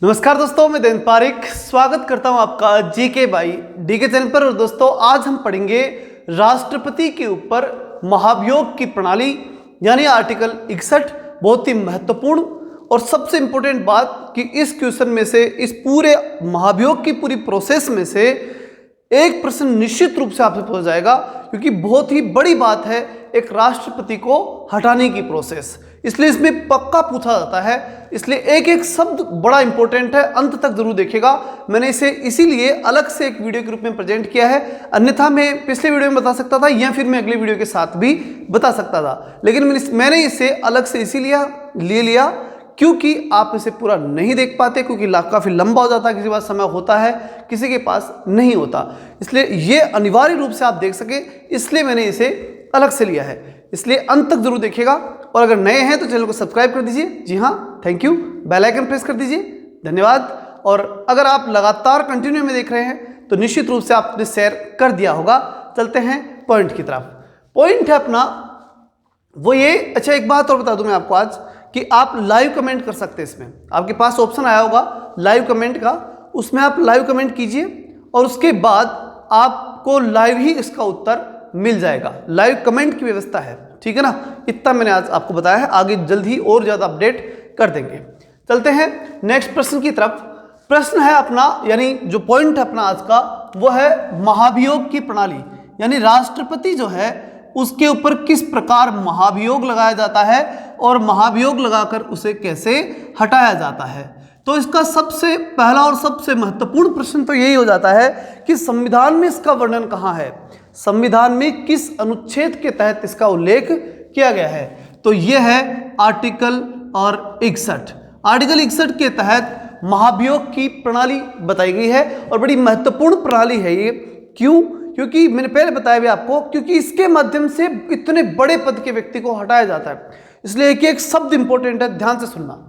नमस्कार दोस्तों, मैं देवेंद्र पारिक स्वागत करता हूं आपका जीके बाई डीके चैनल पर। और दोस्तों, आज हम पढ़ेंगे राष्ट्रपति के ऊपर महाभियोग की प्रणाली यानी आर्टिकल 61। बहुत ही महत्वपूर्ण और सबसे इंपॉर्टेंट बात कि इस क्वेश्चन में से, इस पूरे महाभियोग की पूरी प्रोसेस में से एक प्रश्न निश्चित रूप से आपसे पूछा जाएगा, क्योंकि बहुत ही बड़ी बात है एक राष्ट्रपति को हटाने की प्रोसेस, इसलिए इसमें पक्का पूछा जाता है। इसलिए एक एक शब्द बड़ा इंपॉर्टेंट है, अंत तक जरूर देखिएगा। मैंने इसे इसीलिए अलग से एक वीडियो के रूप में प्रेजेंट किया है, अन्यथा मैं पिछले वीडियो में बता सकता था या फिर मैं अगले वीडियो के साथ भी बता सकता था, लेकिन मैंने इसे अलग से इसीलिए ले लिया क्योंकि आप इसे पूरा नहीं देख पाते, क्योंकि काफ़ी लंबा हो जाता है, किसी के पास समय होता है, किसी के पास नहीं होता। इसलिए ये अनिवार्य रूप से आप देख सके, इसलिए मैंने इसे अलग से लिया है। इसलिए अंत तक जरूर देखिएगा, और अगर नए हैं तो चैनल को सब्सक्राइब कर दीजिए। जी हाँ, thank you. Bell icon press कर दीजिए, धन्यवाद। और अगर आप लगातार कंटिन्यू में देख रहे हैं तो निश्चित रूप से आपने शेयर कर दिया होगा। चलते हैं पॉइंट की तरफ। पॉइंट है अपना वो ये, अच्छा एक बात और बता दूं मैं आपको आज कि आप लाइव कमेंट कर सकते हैं। इसमें आपके पास ऑप्शन आया होगा लाइव कमेंट का, उसमें आप लाइव कमेंट कीजिए और उसके बाद आपको लाइव ही इसका उत्तर मिल जाएगा। लाइव कमेंट की व्यवस्था है, ठीक है ना। इतना मैंने आज आपको बताया है, आगे जल्द ही और ज़्यादा अपडेट कर देंगे। चलते हैं नेक्स्ट प्रश्न की तरफ। प्रश्न है अपना, यानी जो पॉइंट है अपना आज का, वो है महाभियोग की प्रणाली, यानी राष्ट्रपति जो है उसके ऊपर किस प्रकार महाभियोग लगाया जाता है और महाभियोग लगाकर उसे कैसे हटाया जाता है। तो इसका सबसे पहला और सबसे महत्वपूर्ण प्रश्न तो यही हो जाता है कि संविधान में इसका वर्णन कहाँ है, संविधान में किस अनुच्छेद के तहत इसका उल्लेख किया गया है। तो यह है आर्टिकल 61। आर्टिकल 61 के तहत महाभियोग की प्रणाली बताई गई है, और बड़ी महत्वपूर्ण प्रणाली है ये। क्यों? क्योंकि मैंने पहले बताया भी आपको, क्योंकि इसके माध्यम से इतने बड़े पद के व्यक्ति को हटाया जाता है। इसलिए एक एक शब्द इंपॉर्टेंट है, ध्यान से सुनना।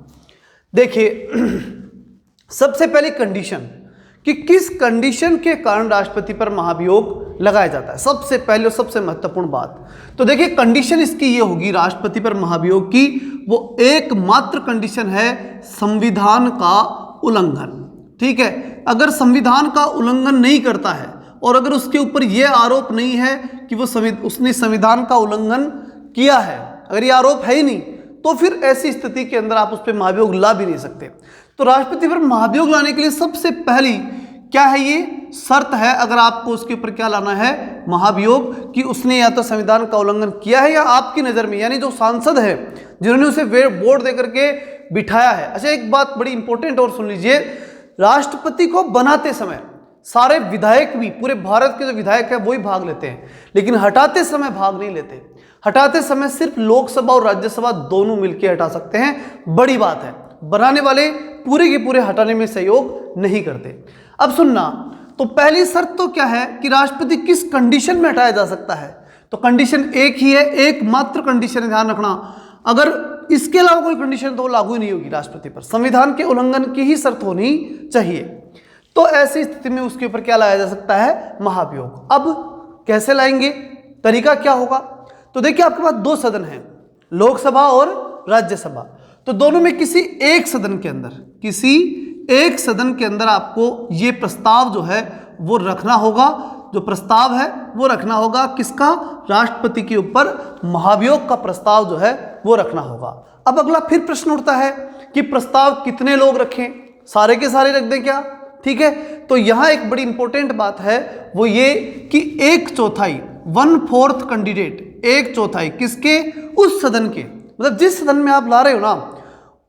देखिए, सबसे पहली कंडीशन कि किस कंडीशन के कारण राष्ट्रपति पर महाभियोग लगाया जाता है, सबसे पहले और सबसे महत्वपूर्ण बात। तो देखिए, कंडीशन इसकी ये होगी राष्ट्रपति पर महाभियोग की, वो एकमात्र कंडीशन है संविधान का उल्लंघन। ठीक है, अगर संविधान का उल्लंघन नहीं करता है और अगर उसके ऊपर यह आरोप नहीं है कि उसने संविधान का उल्लंघन किया है, अगर ये आरोप है ही नहीं, तो फिर ऐसी स्थिति के अंदर आप उस पर महाभियोग ला भी नहीं सकते। तो राष्ट्रपति पर महाभियोग लाने के लिए सबसे पहली क्या है, ये शर्त है, अगर आपको उसके ऊपर क्या लाना है, महाभियोग, कि उसने या तो संविधान का उल्लंघन किया है या आपकी नज़र में, यानी जो सांसद है जिन्होंने उसे वोट देकर के बिठाया है। अच्छा, एक बात बड़ी इंपॉर्टेंट और सुन लीजिए, राष्ट्रपति को बनाते समय सारे विधायक भी, पूरे भारत के जो विधायक है वो ही भाग लेते हैं, लेकिन हटाते समय भाग नहीं लेते। हटाते समय सिर्फ लोकसभा और राज्यसभा दोनों मिलकर हटा सकते हैं। बड़ी बात है, बनाने वाले पूरे के पूरे हटाने में सहयोग नहीं करते। अब सुनना, तो पहली शर्त तो क्या है कि राष्ट्रपति किस कंडीशन में हटाया जा सकता है। तो कंडीशन एक ही है, एकमात्र कंडीशन है, ध्यान रखना। अगर इसके अलावा कोई कंडीशन तो लागू ही नहीं होगी राष्ट्रपति पर, संविधान के उल्लंघन की ही शर्त होनी चाहिए। तो ऐसी स्थिति में उसके ऊपर क्या लाया जा सकता है, महाभियोग। अब कैसे लाएंगे, तरीका क्या होगा। तो देखिए, आपके पास दो सदन हैं, लोकसभा और राज्यसभा। तो दोनों में किसी एक सदन के अंदर आपको ये प्रस्ताव जो है वो रखना होगा, जो प्रस्ताव है वो रखना होगा किसका, राष्ट्रपति के ऊपर महाभियोग का प्रस्ताव जो है वो रखना होगा। अब अगला फिर प्रश्न उठता है कि प्रस्ताव कितने लोग रखें, सारे के सारे रख दें क्या, ठीक है। तो यहां एक बड़ी इंपॉर्टेंट बात है, वो ये कि 1/4 1/4 कैंडिडेट, 1/4 किसके, उस सदन के, मतलब जिस सदन में आप ला रहे हो ना,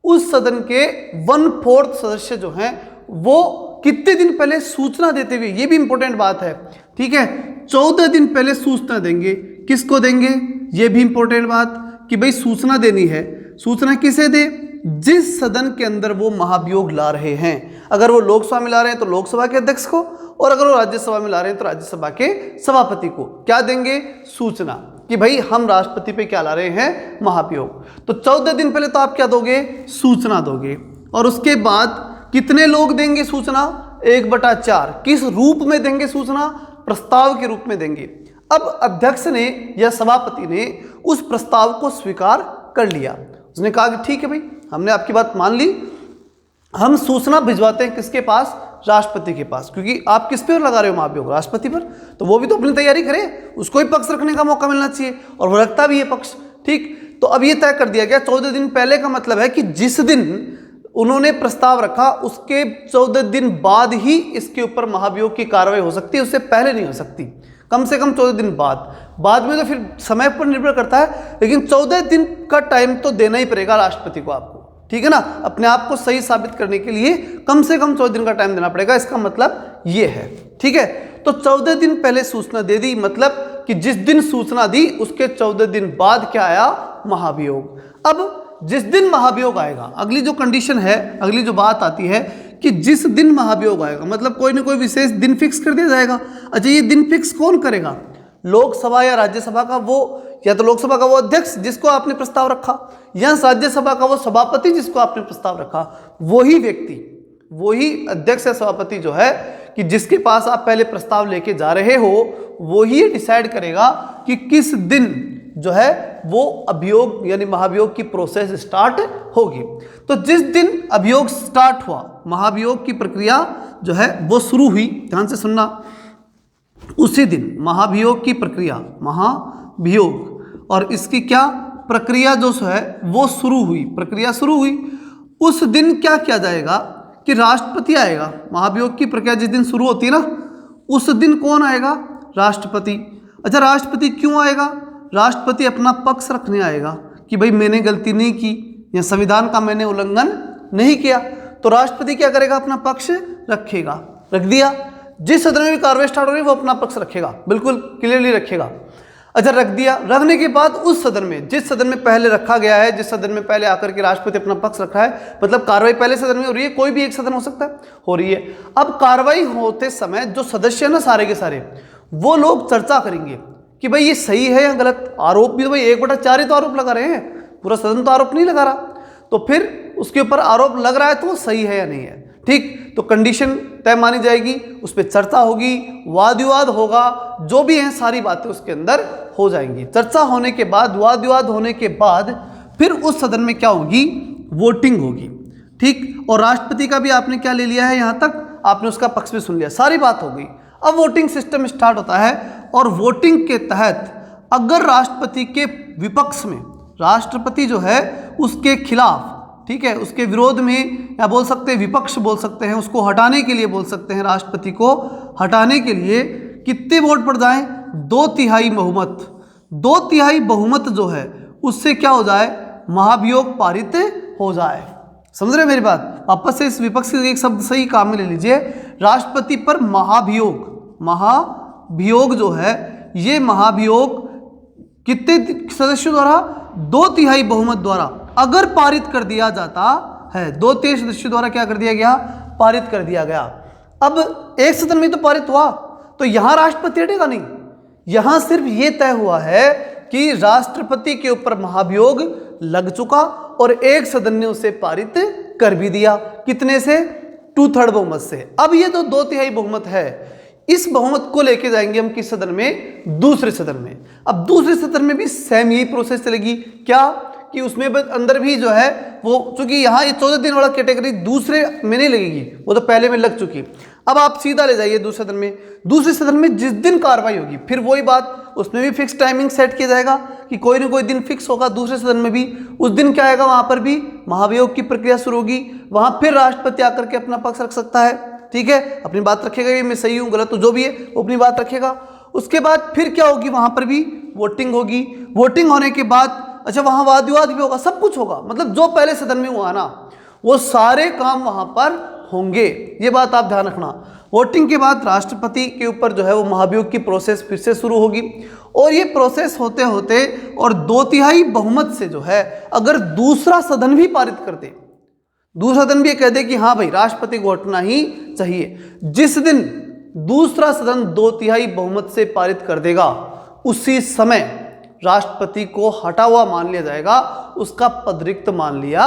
उस सदन के 1/4 सदस्य जो हैं वो कितने दिन पहले सूचना देते हुए, ये भी इंपॉर्टेंट बात है, ठीक है, 14 दिन पहले सूचना देंगे। किसको देंगे, ये भी इंपॉर्टेंट बात कि भाई सूचना देनी है। सूचना किसे दे, जिस सदन के अंदर वो महाभियोग ला रहे हैं। अगर वो लोकसभा में ला रहे हैं तो लोकसभा के अध्यक्ष को, और अगर वो राज्यसभा में ला रहे हैं तो राज्यसभा के सभापति को क्या देंगे, सूचना, कि भाई हम राष्ट्रपति पे क्या ला रहे हैं, महाभियोग। तो 14 दिन पहले तो आप क्या दोगे, सूचना दोगे। और उसके बाद कितने लोग देंगे सूचना, 1/4। किस रूप में देंगे सूचना, प्रस्ताव के रूप में देंगे। अब अध्यक्ष ने या सभापति ने उस प्रस्ताव को स्वीकार कर लिया, उसने कहा कि ठीक है भाई, हमने आपकी बात मान ली, हम सूचना भिजवाते हैं किसके पास? राष्ट्रपति के पास, क्योंकि आप किस पे लगा रहे हो महाभियोग? राष्ट्रपति पर। तो वो भी तो अपनी तैयारी करे, उसको ही पक्ष रखने का मौका मिलना चाहिए, और वो रखता भी है पक्ष। ठीक, तो अब ये तय कर दिया गया 14 दिन पहले का मतलब है कि जिस दिन उन्होंने प्रस्ताव रखा उसके 14 दिन बाद ही इसके ऊपर महाभियोग की कार्रवाई हो सकती है, उससे पहले नहीं हो सकती। कम से कम 14 दिन बाद में तो फिर समय पर निर्भर करता है, लेकिन 14 दिन का टाइम तो देना ही पड़ेगा राष्ट्रपति को आपको, ठीक है ना। अपने आप को सही साबित करने के लिए कम से कम 14 दिन का टाइम देना पड़ेगा, इसका मतलब ये है, ठीक है। तो 14 दिन पहले सूचना दे दी, मतलब कि जिस दिन सूचना दी उसके 14 दिन बाद क्या आया? महाभियोग। अब जिस दिन महाभियोग आएगा, अगली जो कंडीशन है, अगली जो बात आती है कि जिस दिन महाभियोग आएगा, मतलब कोई ना कोई विशेष दिन फिक्स कर दिया जाएगा। अच्छा, ये दिन फिक्स कौन करेगा? लोकसभा या राज्यसभा का वो, या तो लोकसभा का वो अध्यक्ष जिसको आपने प्रस्ताव रखा, या राज्यसभा का वो सभापति जिसको आपने प्रस्ताव रखा, वही व्यक्ति, वही अध्यक्ष या सभापति जो है कि जिसके पास आप पहले प्रस्ताव लेके जा रहे हो, वही डिसाइड करेगा कि किस दिन जो है वो अभियोग यानी महाभियोग की प्रोसेस स्टार्ट होगी। तो जिस दिन अभियोग स्टार्ट हुआ, महाभियोग की प्रक्रिया जो है वो शुरू हुई, ध्यान से सुनना, उसी दिन महाभियोग की प्रक्रिया, महाभियोग और इसकी क्या प्रक्रिया जो है वो शुरू हुई, प्रक्रिया शुरू हुई। उस दिन क्या किया जाएगा कि राष्ट्रपति आएगा। महाभियोग की प्रक्रिया जिस दिन शुरू होती है ना, उस दिन कौन आएगा? राष्ट्रपति। अच्छा, राष्ट्रपति क्यों आएगा? राष्ट्रपति अपना पक्ष रखने आएगा कि भाई मैंने गलती नहीं की या संविधान का मैंने उल्लंघन नहीं किया। तो राष्ट्रपति क्या करेगा? अपना पक्ष रखेगा। रख दिया, जिस सदन में भी कार्रवाई स्टार्ट हो रही है वो अपना पक्ष रखेगा, बिल्कुल क्लियरली रखेगा। अच्छा, रख दिया, रखने के बाद उस सदन में, जिस सदन में पहले रखा गया है, जिस सदन में पहले आकर के राष्ट्रपति अपना पक्ष रखा है, मतलब कार्रवाई पहले सदन में हो रही है, कोई भी एक सदन हो सकता है, हो रही है। अब कार्रवाई होते समय जो सदस्य है ना, सारे के सारे वो लोग चर्चा करेंगे कि भाई ये सही है या गलत। आरोप भी तो भाई 1/4 ही तो आरोप लगा रहे हैं, पूरा सदन तो आरोप नहीं लगा रहा। तो फिर उसके ऊपर आरोप लग रहा है तो वो सही है या नहीं है, ठीक। तो कंडीशन तय मानी जाएगी, उस पर चर्चा होगी, वाद विवाद होगा, जो भी है सारी बातें उसके अंदर हो जाएंगी। चर्चा होने के बाद, वाद विवाद होने के बाद फिर उस सदन में क्या होगी? वोटिंग होगी, ठीक। और राष्ट्रपति का भी आपने क्या ले लिया है, यहाँ तक आपने उसका पक्ष भी सुन लिया, सारी बात हो गई। अब वोटिंग सिस्टम स्टार्ट होता है, और वोटिंग के तहत अगर राष्ट्रपति के विपक्ष में, राष्ट्रपति जो है उसके खिलाफ, ठीक है, उसके विरोध में, या बोल सकते हैं विपक्ष बोल सकते हैं, उसको हटाने के लिए बोल सकते हैं, राष्ट्रपति को हटाने के लिए कितने वोट पड़ जाएं? 2/3 बहुमत। 2/3 बहुमत जो है उससे क्या हो जाए? महाभियोग पारित हो जाए। समझ रहे मेरी बात? वापस से इस विपक्ष के एक शब्द सही काम में ले लीजिए। राष्ट्रपति पर महाभियोग, महाभियोग जो है, ये महाभियोग कितने सदस्यों द्वारा? 2/3 बहुमत द्वारा अगर पारित कर दिया जाता है, 2/3 सदस्यों द्वारा क्या कर दिया गया? पारित कर दिया गया। अब एक सदन में तो पारित हुआ, तो यहां राष्ट्रपति हटेगा नहीं, यहां सिर्फ ये तय हुआ है कि राष्ट्रपति के ऊपर महाभियोग लग चुका और एक सदन ने उसे पारित कर भी दिया। कितने से? 2/3 बहुमत से। अब ये तो 2/3 बहुमत है, इस बहुमत को लेके जाएंगे हम किस सदन में? दूसरे सदन में। अब दूसरे सदन में भी सेम यही प्रोसेस चलेगी, क्या कि उसमें अंदर भी जो है वो, चूंकि यहाँ ये 14 दिन वाला कैटेगरी दूसरे में नहीं लगेगी, वो तो पहले में लग चुकी। अब आप सीधा ले जाइए दूसरे सदन में। दूसरे सदन में जिस दिन कार्रवाई होगी, फिर वही बात, उसमें भी फिक्स टाइमिंग सेट किया जाएगा कि कोई ना कोई दिन फिक्स होगा दूसरे सदन में भी। उस दिन क्या आएगा? वहां पर भी महाभियोग की प्रक्रिया शुरू होगी, वहां फिर राष्ट्रपति आकर के अपना पक्ष रख सकता है, ठीक है, अपनी बात रखेगा, ये मैं सही हूं गलत हूं जो भी है वो अपनी बात रखेगा। उसके बाद फिर क्या होगी? वहां पर भी वोटिंग होगी। वोटिंग होने के बाद अच्छा वहां वाद विवाद भी होगा, सब कुछ होगा, मतलब जो पहले सदन में हुआ ना वो सारे काम वहां पर होंगे, ये बात आप ध्यान रखना। वोटिंग के बाद राष्ट्रपति के ऊपर जो है वो महाभियोग की प्रोसेस फिर से शुरू होगी, और ये प्रोसेस होते होते और 2/3 बहुमत से जो है अगर दूसरा सदन भी पारित कर दे, दूसरा सदन भी ये कह दे कि हाँ भाई राष्ट्रपति को हटना ही चाहिए, जिस दिन दूसरा सदन 2/3 बहुमत से पारित कर देगा उसी समय राष्ट्रपति को हटा हुआ मान लिया जाएगा, उसका पद रिक्त मान लिया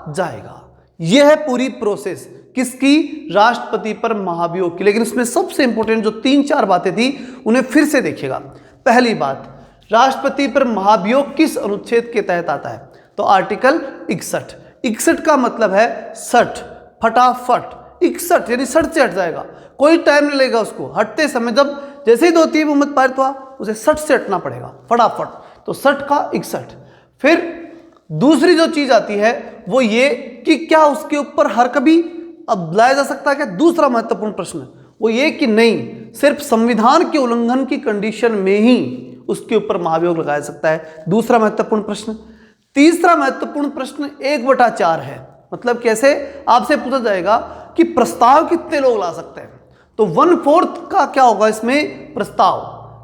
जाएगा। यह है पूरी प्रोसेस किसकी? राष्ट्रपति पर महाभियोग की। लेकिन इसमें सबसे इंपॉर्टेंट जो 3-4 बातें थी उन्हें फिर से देखिएगा। पहली बात, राष्ट्रपति पर महाभियोग किस अनुच्छेद के तहत आता है? तो आर्टिकल 61। 61 का मतलब है 60, फटाफट 61 यानी 60 से हट जाएगा, कोई टाइम नहीं लगेगा उसको। हटते समय जब जैसे ही 2 बहुमत पारित हुआ उसे 60 से हटना पड़ेगा फटाफट, तो 60 का 61। फिर दूसरी जो चीज आती है वो ये कि क्या उसके ऊपर हर कभी अब लाया जा सकता है क्या? दूसरा महत्वपूर्ण प्रश्न वो ये कि नहीं, सिर्फ संविधान के उल्लंघन की कंडीशन में ही उसके ऊपर महाभियोग लगाया सकता है। दूसरा महत्वपूर्ण प्रश्न। तीसरा महत्वपूर्ण प्रश्न 1/4 है, मतलब कैसे आपसे पूछा जाएगा कि प्रस्ताव कितने लोग ला सकते हैं, तो 1/4 का क्या होगा इसमें प्रस्ताव,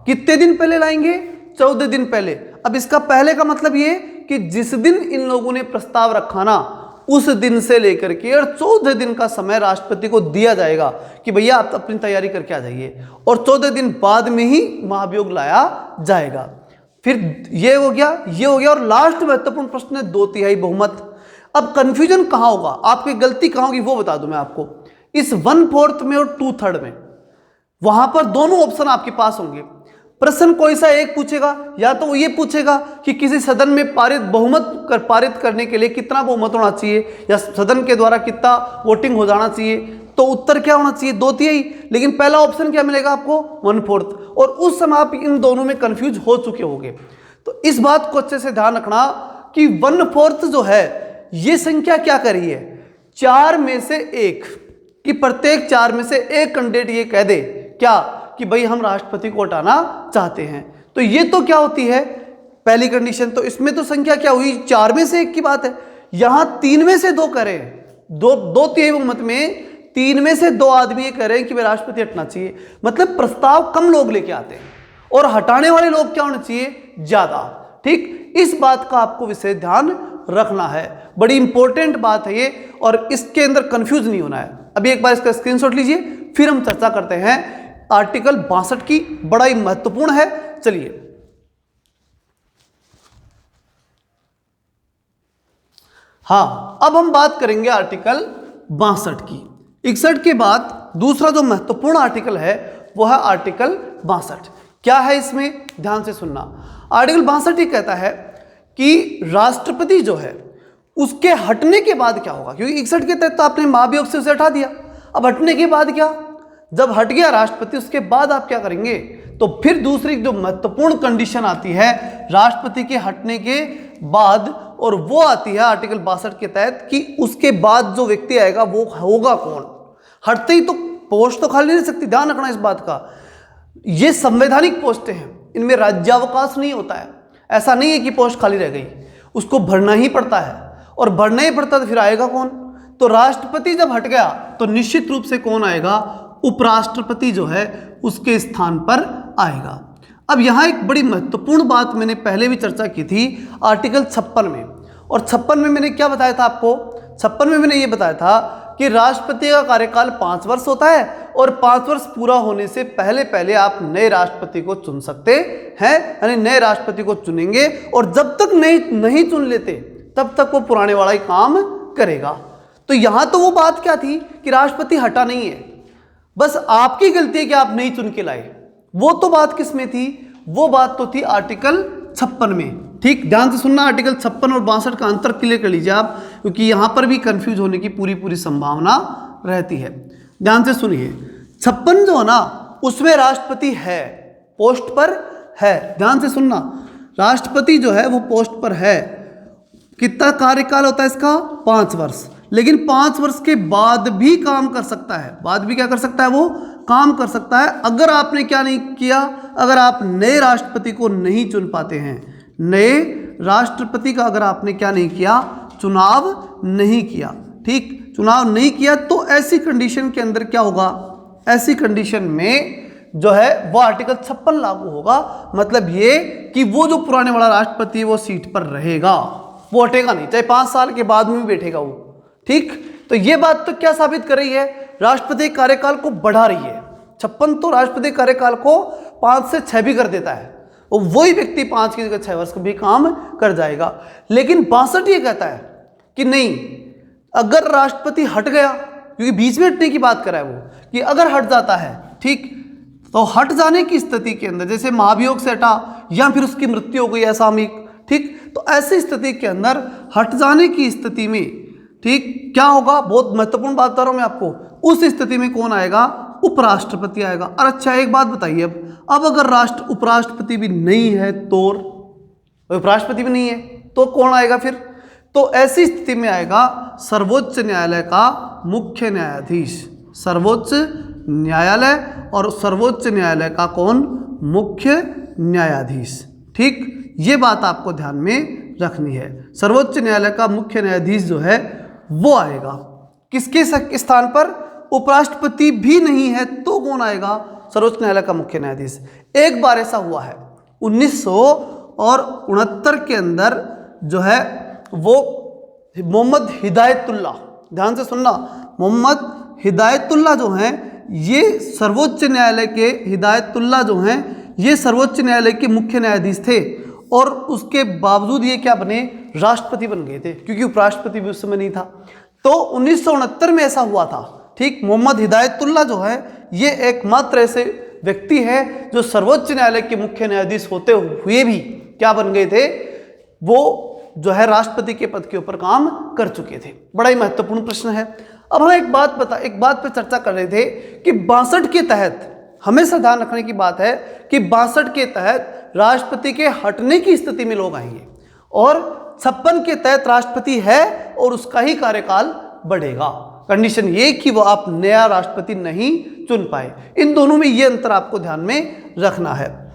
कितने दिन पहले लाएंगे? 14 दिन पहले। अब इसका पहले का मतलब ये कि जिस दिन इन लोगों ने प्रस्ताव रखा ना उस दिन से लेकर के और 14 दिन का समय राष्ट्रपति को दिया जाएगा कि भैया आप अपनी तैयारी करके आ जाइए, और 14 दिन बाद में ही महाभियोग लाया जाएगा। फिर ये हो गया, ये हो गया, और लास्ट महत्वपूर्ण प्रश्न है 2/3 बहुमत। अब कंफ्यूजन कहां होगा, आपकी गलती कहां होगी वो बता दूं मैं आपको। इस 1/4 में और 2/3 में वहां पर दोनों ऑप्शन आपके पास होंगे। प्रश्न कोई सा एक पूछेगा, या तो वो ये पूछेगा कि किसी सदन में पारित करने के लिए कितना बहुमत होना चाहिए, या सदन के द्वारा कितना वोटिंग हो जाना चाहिए, तो उत्तर क्या होना चाहिए? 2/3। लेकिन पहला ऑप्शन क्या मिलेगा आपको? 1/4। और उस समय आप इन दोनों में कंफ्यूज हो चुके होंगे। तो इस बात को अच्छे से ध्यान रखना कि 1/4 जो है ये संख्या क्या कर रही है? 4 में से 1, कि प्रत्येक 4 में से एक कैंडिडेट ये कह दे क्या कि भाई हम राष्ट्रपति को हटाना चाहते हैं। तो ये तो क्या होती है पहली कंडीशन। तो इसमें तो संख्या क्या हुई? 4 में से 1 की बात है। यहां 3 में से 2 करें, 2/3 बहुमत में 3 में से 2 आदमी ये कह रहे हैं कि भाई राष्ट्रपति हटना चाहिए, मतलब प्रस्ताव कम लोग लेके आते हैं और हटाने वाले लोग क्या होने चाहिए? ज्यादा। ठीक, इस बात का आपको विशेष ध्यान रखना है, बड़ी इंपॉर्टेंट बात है ये, और इसके अंदर कंफ्यूज नहीं होना है। अभी एक बार इसका स्क्रीनशॉट लीजिए, फिर हम चर्चा करते हैं आर्टिकल 62 की, बड़ा ही महत्वपूर्ण है। चलिए हाँ, अब हम बात करेंगे आर्टिकल 62 की। 61 के बाद दूसरा जो महत्वपूर्ण आर्टिकल है वो है आर्टिकल 62। क्या है इसमें? ध्यान से सुनना। आर्टिकल 62 ये कहता है कि राष्ट्रपति जो है उसके हटने के बाद क्या होगा, क्योंकि 61 के तहत तो आपने महाभियोग से उसे हटा दिया। अब हटने के बाद क्या? जब हट गया राष्ट्रपति उसके बाद आप क्या करेंगे? तो फिर दूसरी जो महत्वपूर्ण कंडीशन आती है राष्ट्रपति के हटने के बाद, और वो आती है आर्टिकल 62 के तहत कि उसके बाद जो व्यक्ति आएगा वो होगा कौन। हटते ही तो पोस्ट तो खाली नहीं रह सकती, ध्यान रखना इस बात का। ये संवैधानिक पोस्टें हैं, इनमें राज्यावकाश नहीं होता है। ऐसा नहीं है कि पोस्ट खाली रह गई, उसको भरना ही पड़ता है, और भरना ही पड़ता तो फिर आएगा कौन? तो राष्ट्रपति जब हट गया तो निश्चित रूप से कौन आएगा? उपराष्ट्रपति जो है उसके स्थान पर आएगा। अब यहां एक बड़ी महत्वपूर्ण बात मैंने पहले भी चर्चा की थी आर्टिकल 56 में, और 56 में मैंने क्या बताया था आपको? 56 में मैंने ये बताया था कि राष्ट्रपति का कार्यकाल 5 वर्ष होता है, और 5 वर्ष पूरा होने से पहले पहले आप नए राष्ट्रपति को चुन सकते हैं, यानी नए राष्ट्रपति को चुनेंगे, और जब तक नहीं चुन लेते तब तक वो पुराने वाला ही काम करेगा। तो यहां तो वो बात क्या थी कि राष्ट्रपति हटा नहीं है, बस आपकी गलती है कि आप नहीं चुन के लाए। वो तो बात किस में थी? वो बात तो थी आर्टिकल 56 में। ठीक, ध्यान से सुनना, आर्टिकल 56 और 62 का अंतर क्लियर कर लीजिए आप, क्योंकि यहां पर भी कंफ्यूज होने की पूरी संभावना रहती है। ध्यान से सुनिए, 56 जो है ना उसमें राष्ट्रपति है, पोस्ट पर है। ध्यान से सुनना, राष्ट्रपति जो है वो पोस्ट पर है। कितना कार्यकाल होता है इसका? 5 वर्ष। लेकिन 5 वर्ष के बाद भी काम कर सकता है, बाद भी क्या कर सकता है? वो काम कर सकता है, अगर आपने क्या नहीं किया? अगर आप नए राष्ट्रपति को नहीं चुन पाते हैं, नए राष्ट्रपति का अगर आपने क्या नहीं किया? चुनाव नहीं किया। ठीक, चुनाव नहीं किया तो ऐसी कंडीशन के अंदर क्या होगा? ऐसी कंडीशन में जो है वो आर्टिकल 56 लागू होगा। मतलब ये कि वो जो पुराने वाला राष्ट्रपति है वो सीट पर रहेगा, वो हटेगा नहीं, चाहे 5 साल के बाद में भी बैठेगा वो। ठीक, तो ये बात तो क्या साबित कर रही है? राष्ट्रपति कार्यकाल को बढ़ा रही है। 56 तो राष्ट्रपति कार्यकाल को 5 से 6 भी कर देता है, और वही व्यक्ति 5 की जगह 6 वर्ष भी काम कर जाएगा। लेकिन 62 ये कहता है कि नहीं, अगर राष्ट्रपति हट गया, क्योंकि बीच में हटने की बात कर रहा है वो, कि अगर हट जाता है, ठीक, तो हट जाने की स्थिति के अंदर, जैसे महाभियोग से हटा या फिर उसकी मृत्यु हो गई असामयिक, ठीक, तो ऐसी स्थिति के अंदर हट जाने की स्थिति में ठीक, क्या होगा, बहुत महत्वपूर्ण बात बता रहा हूं मैं आपको, उस स्थिति में कौन आएगा, उपराष्ट्रपति आएगा। और अच्छा एक बात बताइए, अब अगर उपराष्ट्रपति भी नहीं है तो, उपराष्ट्रपति भी नहीं है तो कौन आएगा फिर, तो ऐसी स्थिति में आएगा सर्वोच्च न्यायालय का मुख्य न्यायाधीश। सर्वोच्च न्यायालय, और सर्वोच्च न्यायालय का कौन, मुख्य न्यायाधीश। ठीक, ये बात आपको ध्यान में रखनी है। सर्वोच्च न्यायालय का मुख्य न्यायाधीश जो है वो आएगा किसके स्थान पर, उपराष्ट्रपति भी नहीं है तो कौन आएगा, सर्वोच्च न्यायालय का मुख्य न्यायाधीश। एक बार ऐसा हुआ है 1969 के अंदर जो है वो मोहम्मद हिदायतुल्ला, ध्यान से सुनना, मोहम्मद हिदायतुल्ला जो हैं ये सर्वोच्च न्यायालय के, हिदायतुल्ला जो हैं ये सर्वोच्च न्यायालय के मुख्य न्यायाधीश थे, और उसके बावजूद ये क्या बने, राष्ट्रपति बन गए थे, क्योंकि उपराष्ट्रपति भी उस समय नहीं था। तो 1969 में ऐसा हुआ था। ठीक, मोहम्मद हिदायतुल्ला जो है ये एकमात्र ऐसे व्यक्ति है जो सर्वोच्च न्यायालय के मुख्य न्यायाधीश होते हुए भी क्या बन गए थे, वो जो है राष्ट्रपति के पद के ऊपर काम कर चुके थे। बड़ा ही महत्वपूर्ण प्रश्न है। अब हम एक बात पर चर्चा कर रहे थे कि 62 के तहत, हमेशा ध्यान रखने की बात है कि 62 के तहत राष्ट्रपति के हटने की स्थिति में लोग आएंगे, और 56 के तहत राष्ट्रपति है और उसका ही कार्यकाल बढ़ेगा। कंडीशन ये कि वो आप नया राष्ट्रपति नहीं चुन पाए। इन दोनों में ये अंतर आपको ध्यान में रखना है।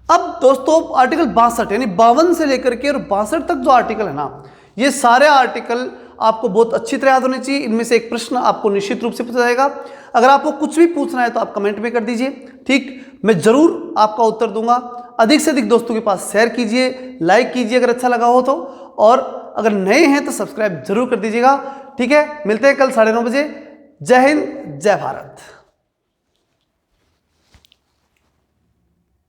अब दोस्तों आर्टिकल 62 यानी 52 से लेकर के और 62 तक जो आर्टिकल है ना, ये सारे आर्टिकल आपको बहुत अच्छी तरह याद होने चाहिए। इनमें से एक प्रश्न आपको निश्चित रूप से पूछा जाएगा। अगर आपको कुछ भी पूछना है तो आप कमेंट में कर दीजिए, ठीक, मैं जरूर आपका उत्तर दूंगा। अधिक से अधिक दोस्तों के पास शेयर कीजिए, लाइक कीजिए अगर अच्छा लगा हो तो, और अगर नए हैं तो सब्सक्राइब जरूर कर दीजिएगा। ठीक है, मिलते हैं कल 9:30 बजे। जय हिंद, जय भारत।